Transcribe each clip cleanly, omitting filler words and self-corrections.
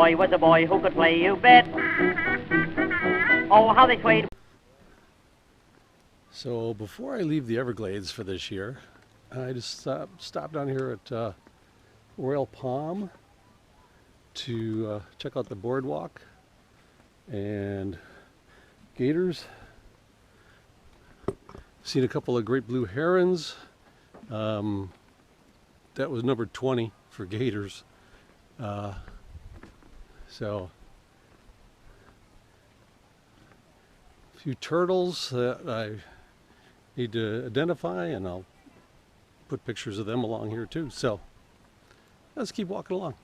boy was a boy who could play, you bet. Oh, how they swayed. So before I leave the Everglades for this year, I just stopped down here at Royal Palm to check out the boardwalk and gators. Seen a couple of great blue herons. That was number 20 for gators. So a few turtles that I need to identify, and I'll put pictures of them along here too. So let's keep walking along,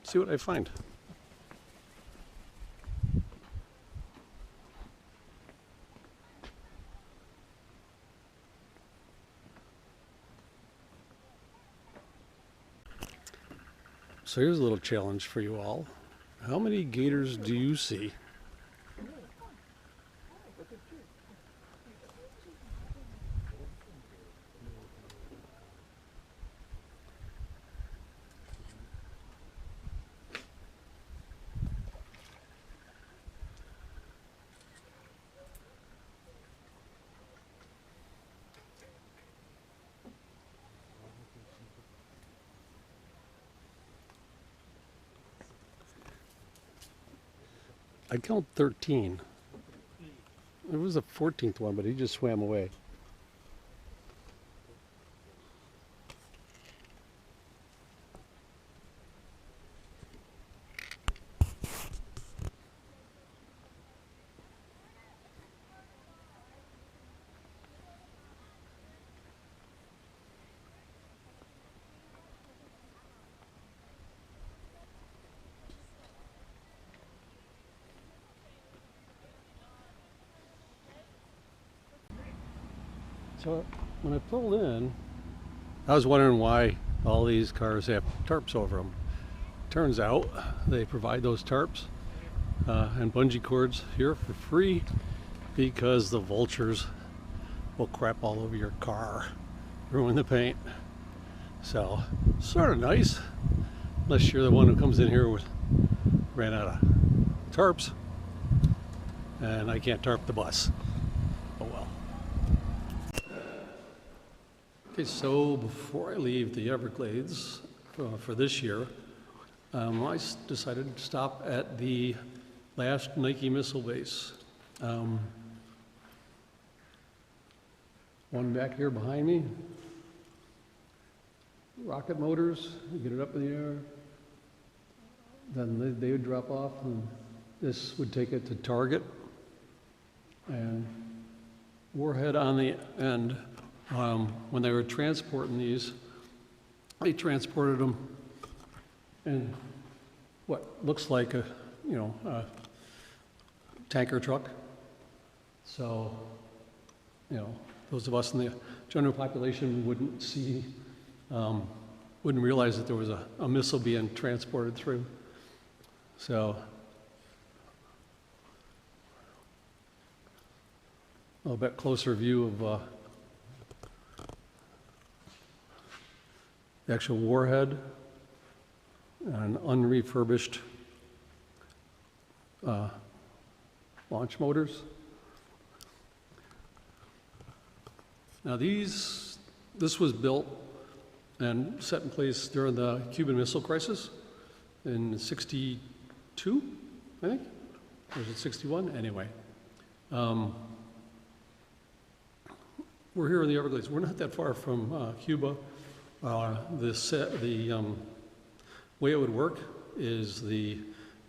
see what I find. So here's a little challenge for you all. How many gators do you see? I count 13. There was a 14th one, but he just swam away. So when I pulled in, I was wondering why all these cars have tarps over them. Turns out they provide those tarps and bungee cords here for free because the vultures will crap all over your car, ruin the paint. So sort of nice, unless you're the one who comes in here with ran out of tarps and I can't tarp the bus. Oh well. Okay, so before I leave the Everglades for this year, I decided to stop at the last Nike missile base. One back here behind me. Rocket motors, you get it up in the air, then they would drop off, and this would take it to target. And warhead on the end. When they were transporting these, they transported them in what looks like a tanker truck. So, those of us in the general population wouldn't see, wouldn't realize that there was a missile being transported through. So, a little bit closer view of the actual warhead and unrefurbished launch motors. Now this was built and set in place during the Cuban Missile Crisis in '62, I think, or was it '61? Anyway, we're here in the Everglades. We're not that far from Cuba. The way it would work is the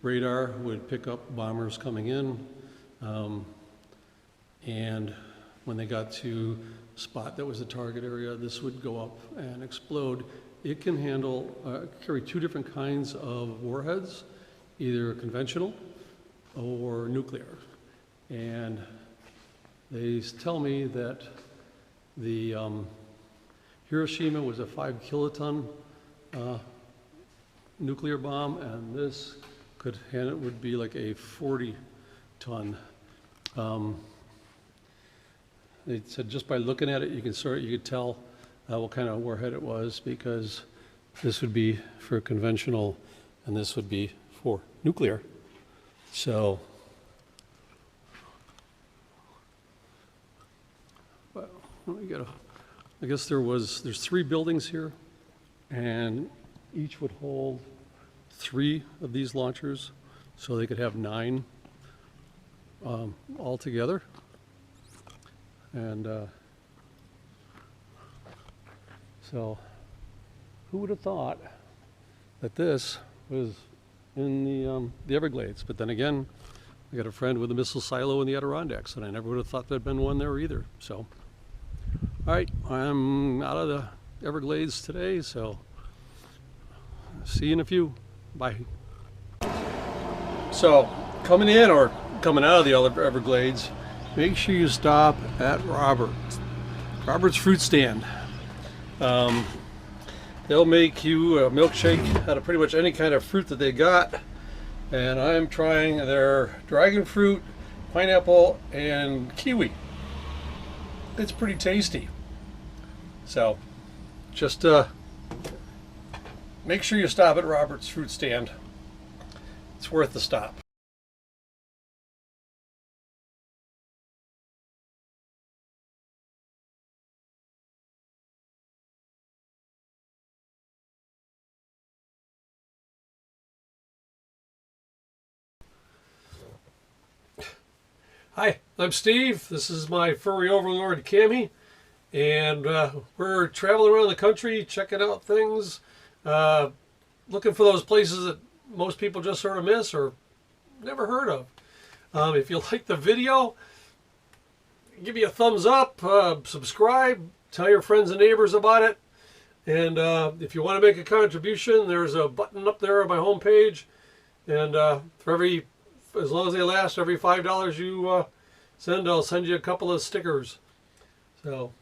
radar would pick up bombers coming in, and when they got to a spot that was the target area, this would go up and explode. It can carry two different kinds of warheads, either conventional or nuclear. And they tell me that the Hiroshima was a 5 kiloton nuclear bomb, and this would be like a 40 ton. They said just by looking at it, you could tell what kind of warhead it was, because this would be for conventional and this would be for nuclear. So, well, I guess there's 3 buildings here, and each would hold 3 of these launchers, so they could have 9 all together. And so, who would have thought that this was in the Everglades? But then again, I got a friend with a missile silo in the Adirondacks, and I never would have thought there'd been one there either. So, all right, I'm out of the Everglades today, so see you in a few. Bye. So, coming in or coming out of the Everglades, make sure you stop at Robert's Fruit Stand. They'll make you a milkshake out of pretty much any kind of fruit that they got. And I'm trying their dragon fruit, pineapple, and kiwi. It's pretty tasty. So, just make sure you stop at Robert's Fruit Stand. It's worth the stop. Hi, I'm Steve. This is my furry overlord, Cammy, and we're traveling around the country, checking out things, looking for those places that most people just sort of miss or never heard of. If you like the video, give me a thumbs up, subscribe, tell your friends and neighbors about it, and if you want to make a contribution, there's a button up there on my homepage, and as long as they last, every $5 you send, I'll send you a couple of stickers. So